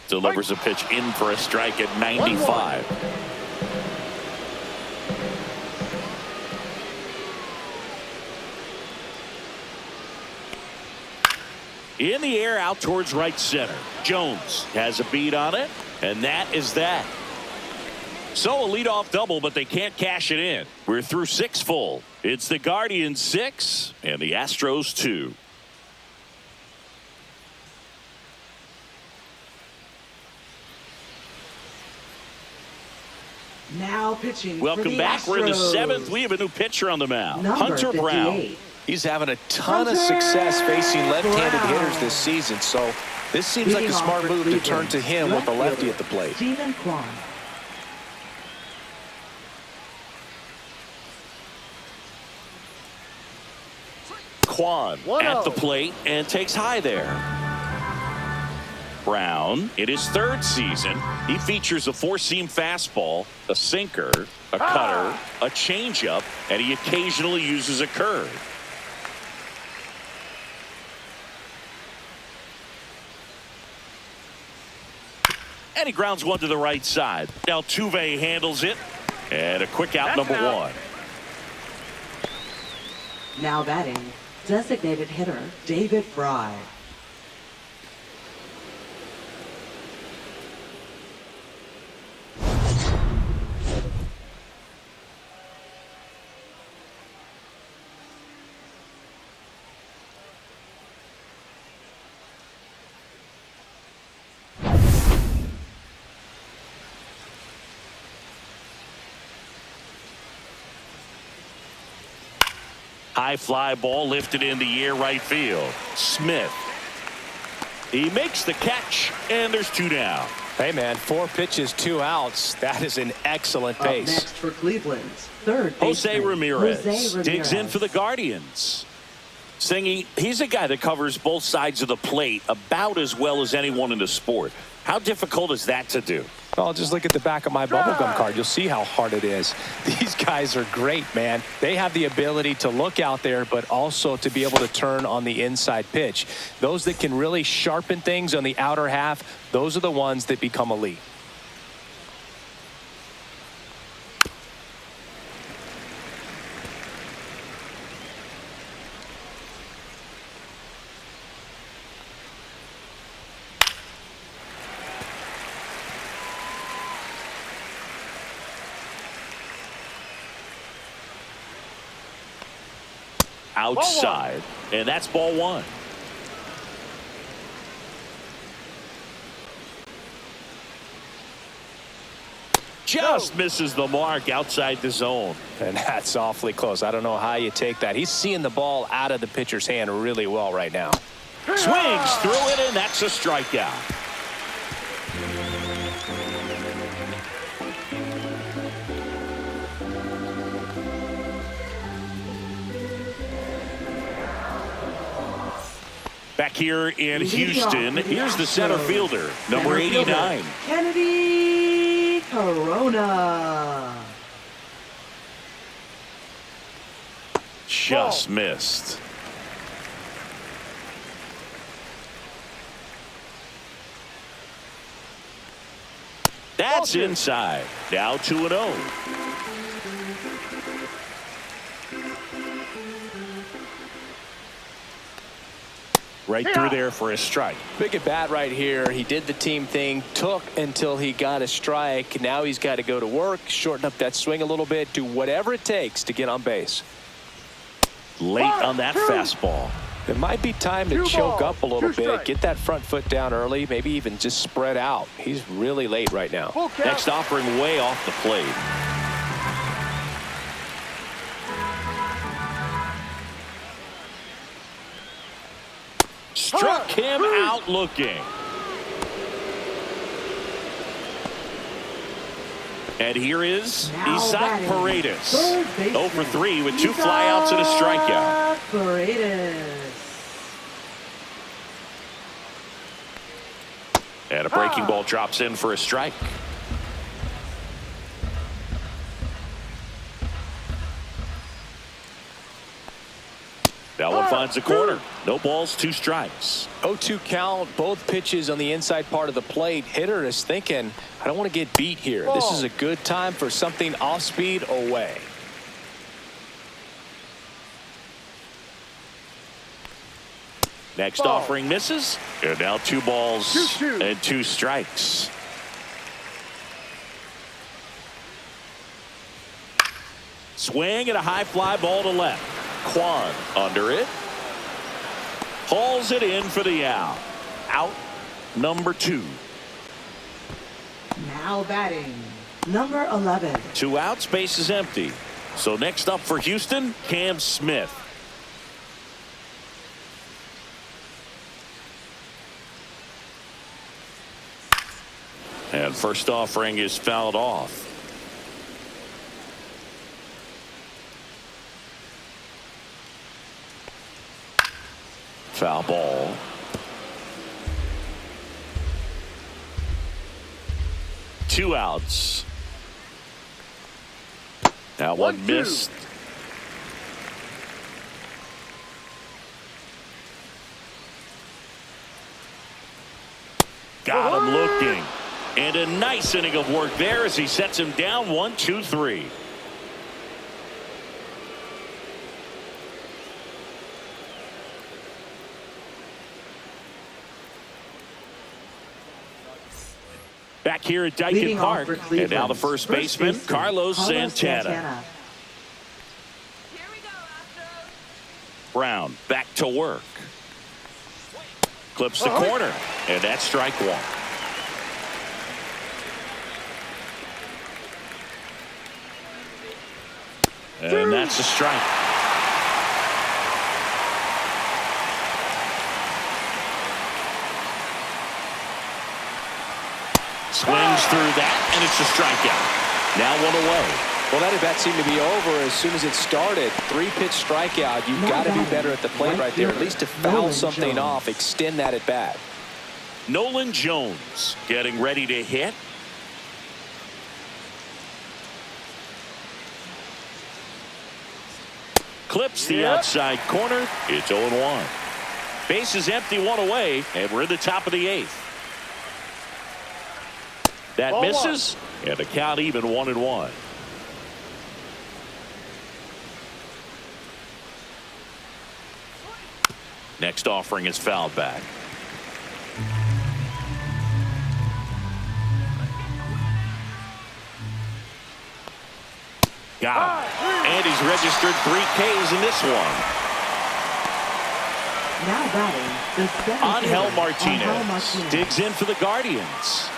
Delivers a pitch in for a strike at 95. In the air out towards right center. Jones has a beat on it, and that is that. So a leadoff double, but they can't cash it in. We're through 6 full. It's the Guardians 6 and the Astros 2. Now pitching. Welcome back. Astros. We're in the 7th. We have a new pitcher on the mound. Hunter 58. Brown. He's having a ton of success facing left-handed hitters this season, so this seems like a smart move to turn to him with a lefty at the plate. Kwan at the plate and takes high there. Brown in his 3rd season. He features a 4-seam fastball, a sinker, a cutter, a changeup, and he occasionally uses a curve. And he grounds one to the right side. Altuve handles it, and a quick out, number 1. Now batting, designated hitter David Fry. High fly ball lifted in the air right field. Smith. He makes the catch, and there's 2 down. Hey, man, 4 pitches, 2 outs. That is an excellent pace. Up next for Cleveland's third Jose baseman, Ramirez Jose digs in for the Guardians. He's a guy that covers both sides of the plate about as well as anyone in the sport. How difficult is that to do? Well, just look at the back of my bubblegum card. You'll see how hard it is. These guys are great, man. They have the ability to look out there, but also to be able to turn on the inside pitch. Those that can really sharpen things on the outer half, those are the ones that become elite. Outside, and that's ball 1. Just misses the mark outside the zone. And that's awfully close. I don't know how you take that. He's seeing the ball out of the pitcher's hand really well right now. Swings through it, and that's a strikeout. Back here in Houston, here's the center fielder, number 89. Kennedy Corona. Just missed. That's inside. Now 2-0. Right through there for a strike. Big at bat right here. He did the team thing, took until he got a strike. Now he's got to go to work, shorten up that swing a little bit, do whatever it takes to get on base. Late on that fastball. It might be time to choke up a little bit, get that front foot down early, maybe even just spread out. He's really late right now. Next offering way off the plate. Struck him out looking. And here is Isaac Paredes. 0 for 3 with 2 flyouts and a strikeout. And a breaking ball drops in for a strike. That one finds the corner. No balls, 2 strikes. 0-2 count, both pitches on the inside part of the plate. Hitter is thinking, I don't want to get beat here. This is a good time for something off speed away. Next offering misses. And now 2 balls and 2 strikes. Swing and a high fly ball to left. Kwan under it. Hauls it in for the out. Out number 2. Now batting, number 11. 2 outs, base is empty. So next up for Houston, Cam Smith. And first offering is fouled off. Foul ball. Two outs. That one missed. Got him looking. And a nice inning of work there as he sets him down 1-2-3. Back here at Dyken Park, and now the first baseman, Carlos Santana. Here we go, Astros. Brown back to work. Clips the corner, and that's strike 1. And that's a strike. Swings through that, and it's a strikeout. Now 1 away. Well, that at bat seemed to be over as soon as it started. 3-pitch strikeout. You've got to be better at the plate right there, at least to foul something off, extend that at bat. Nolan Jones getting ready to hit. Clips the outside corner. It's 0-1. Base is empty, 1 away, and we're in the top of the 8th. That misses, and the count even 1-1. Next offering is fouled back. Got him. And he's registered 3 Ks in this one. Now batting, the center Angel fielder, Martinez digs in for the Guardians.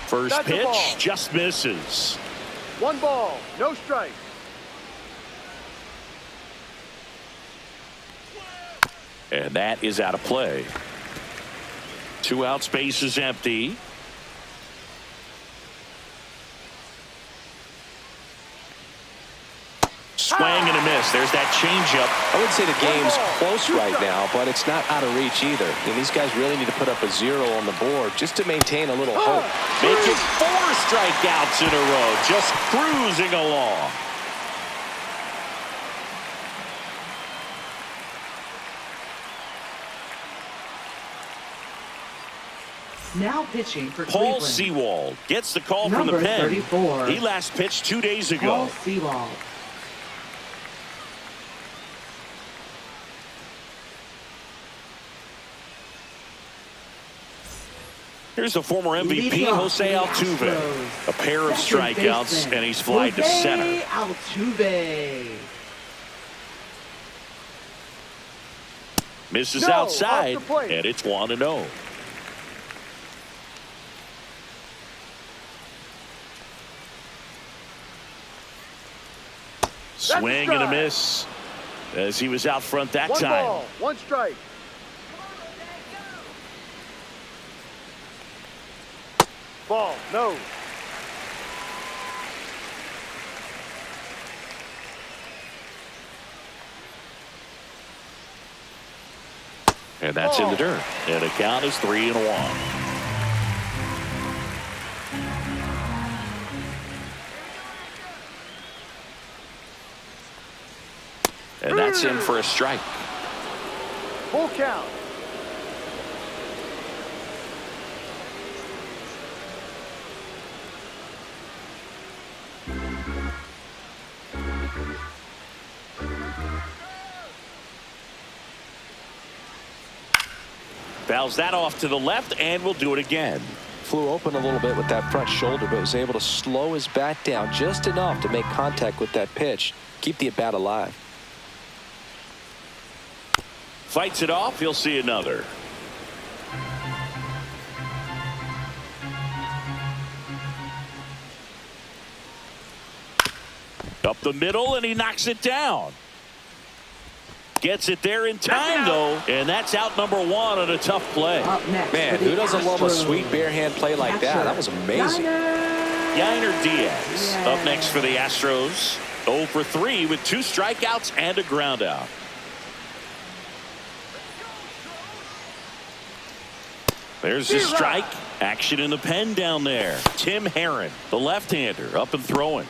First pitch just misses. 1 ball, no strike. And that is out of play. 2 outs, base is empty. Swing and a miss. There's that changeup. I would say the game's close right now, but it's not out of reach either. And these guys really need to put up a 0 on the board just to maintain a little hope. Making 4 strikeouts in a row, just cruising along. Now pitching for Paul Cleveland. Sewald gets the call from the Number pen. 34. He last pitched 2 days ago. Paul Sewald. Here's the former MVP, Leading off Jose the Altuve. Astros. A pair of Second strikeouts, baseman, and he's flying to Jose center. Altuve. Misses No, outside, off the plate. and it's 1-0. Swing and a miss as he was out front that One time. ball, one strike. Ball, no. And that's in the dirt. And the count is 3-1. And that's in for a strike. Full count. Fouls that off to the left, and we'll do it again. Flew open a little bit with that front shoulder, but was able to slow his bat down just enough to make contact with that pitch. Keep the at-bat alive. Fights it off. He'll see another. Up the middle, and he knocks it down. Gets it there in time, though, and that's out number 1 on a tough play. Up next Man, for the who doesn't love a Astros. sweet bare hand play like that? That was amazing. Yainer Diaz up next for the Astros. 0 for 3 with 2 strikeouts and a ground out. There's the strike. Action in the pen down there. Tim Herron, the left-hander, up and throwing.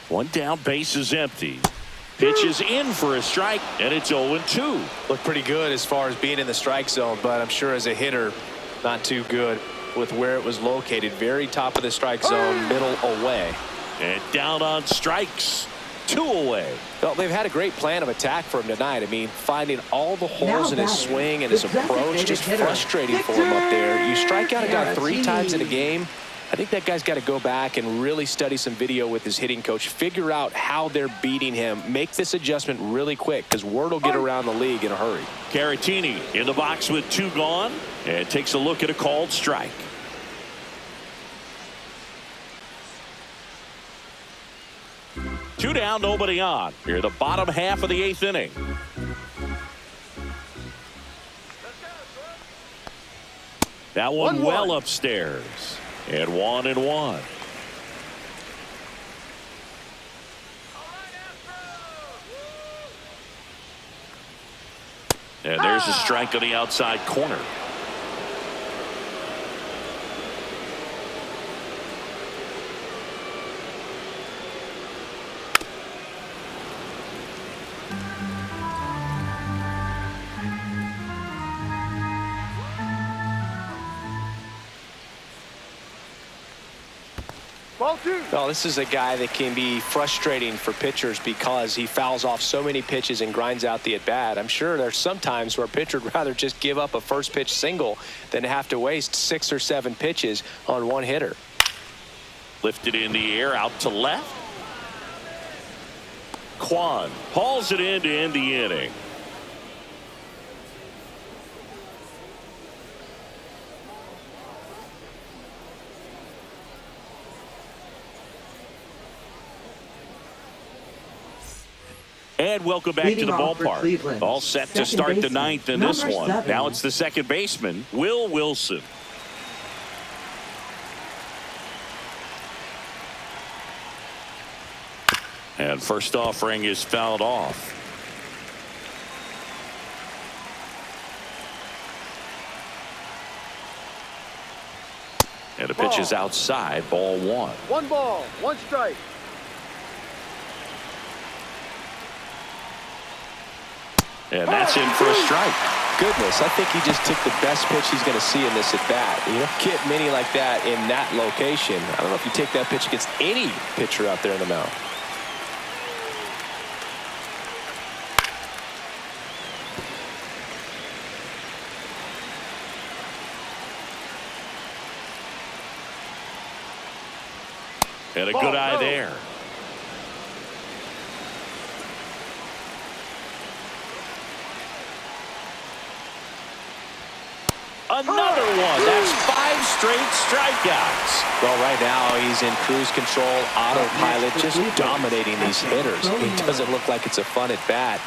One down, base is empty. Pitch is in for a strike, and it's 0-2. Looked pretty good as far as being in the strike zone, but I'm sure as a hitter, not too good with where it was located. Very top of the strike zone, middle away. And down on strikes. 2 away. Well, they've had a great plan of attack for him tonight. I mean, finding all the holes in his batting, swing and the his approach, just designated hitter, frustrating for him up there. You strike out a guy 3 Gratis. times in a game. I think that guy's got to go back and really study some video with his hitting coach, figure out how they're beating him, make this adjustment really quick, because word will get around the league in a hurry. Caratini in the box with 2 gone, and takes a look at a called strike. Two down, nobody on. Here, the bottom half of the 8th inning. That one well upstairs. And 1-1. And there's a strike on the outside corner. Ball 2. Well, this is a guy that can be frustrating for pitchers because he fouls off so many pitches and grinds out the at-bat. I'm sure there's some times where a pitcher would rather just give up a first pitch single than have to waste 6 or 7 pitches on one hitter. Lifted in the air out to left. Kwan hauls it in to end the inning. And welcome back to the ballpark. All set to start the 9th in this one. Now it's the second baseman, Will Wilson. And first offering is fouled off. And the pitch is outside, ball 1. 1 ball, 1 strike. And that's in for a strike. Goodness, I think he just took the best pitch he's going to see in this at-bat. You don't get many like that in that location. I don't know if you take that pitch against any pitcher out there in the mound. And a good eye there. Another one. That's 5 straight strikeouts. Well, right now he's in cruise control, autopilot, just dominating these hitters. He doesn't look like it's a fun at bat.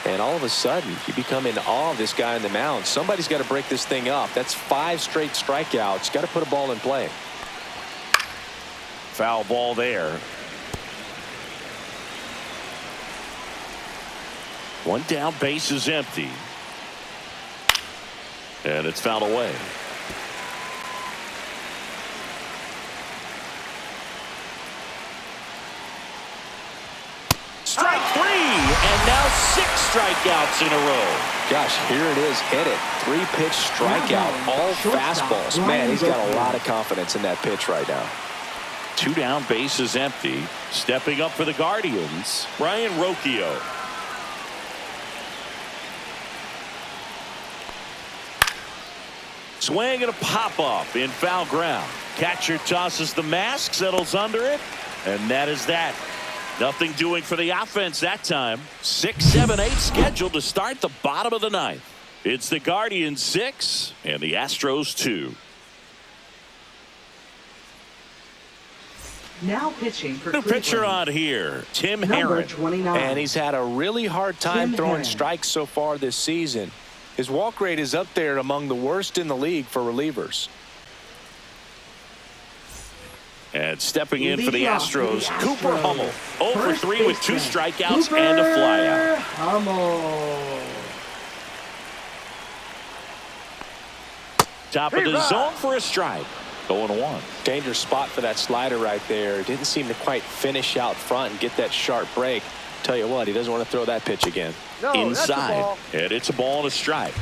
And all of a sudden, you become in awe of this guy on the mound. Somebody's got to break this thing up. That's 5 straight strikeouts. Got to put a ball in play. Foul ball there. One down, base is empty. And it's fouled away. Strike 3, and now 6 strikeouts in a row. Gosh, here it is. Hit it. 3-pitch strikeout. All fastballs. Man, he's got a lot of confidence in that pitch right now. 2 down, base is empty. Stepping up for the Guardians, Brian Rocchio. Swing and a pop-up in foul ground. Catcher tosses the mask, settles under it, and that is that. Nothing doing for the offense that time. 6, 7, 8 scheduled to start the bottom of the 9th. It's the Guardians 6 and the Astros 2. Now pitching for The pitcher Cleveland. on here, Tim Number Herron. 29. And he's had a really hard time Tim throwing Herron. strikes so far this season. His walk rate is up there among the worst in the league for relievers. And stepping in for the Leading off Astros, the Cooper Astros. Hummel. 0 for First 3 with 2 baseman, strikeouts Cooper and a flyout. Hummel. Top of the Hey, zone for a strike. 0-1. Dangerous spot for that slider right there. Didn't seem to quite finish out front and get that sharp break. Tell you what, he doesn't want to throw that pitch again. No, that's a Inside. ball. And it's a ball and a strike.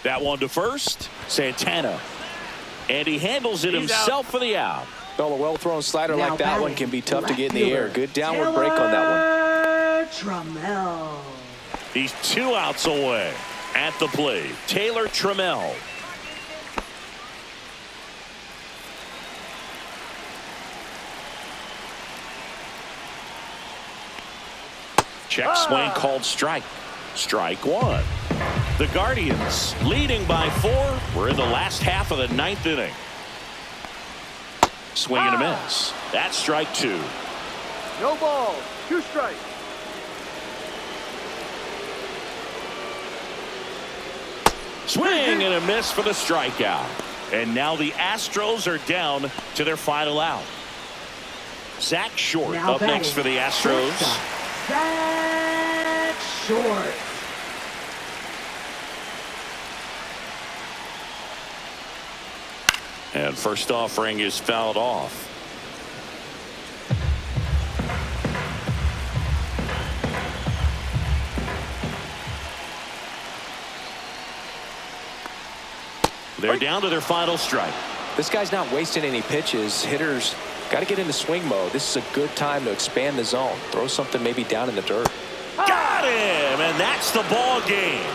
That one to first. Santana. And he handles it He's himself for the out. Well, a well-thrown slider Now like that one batting, can be tough to left get in the air. fielder, Good downward break on that one. Trammell. He's 2 outs away at the plate. Taylor Trammell. Check swing called strike. Strike 1. The Guardians leading by 4. We're in the last half of the 9th inning. Swing and a miss. That's strike 2. No ball. 2 strikes. Swing and a miss for the strikeout. And now the Astros are down to their final out. Zach Short Now up next for the Astros. Zach Short. And first offering is fouled off. They're down to their final strike. This guy's not wasting any pitches. Hitters got to get into swing mode. This is a good time to expand the zone. Throw something maybe down in the dirt. Got him, and that's the ball game.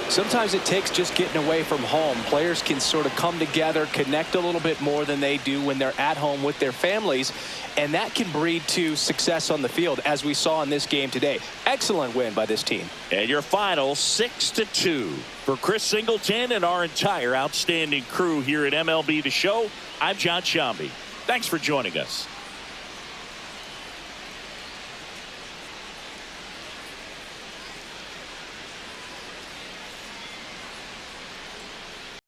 Sometimes it takes just getting away from home. Players can sort of come together, connect a little bit more than they do when they're at home with their families, and that can breed to success on the field, as we saw in this game today. Excellent win by this team. And your final 6-2. For Chris Singleton and our entire outstanding crew here at MLB The Show, I'm John Shambi. Thanks for joining us.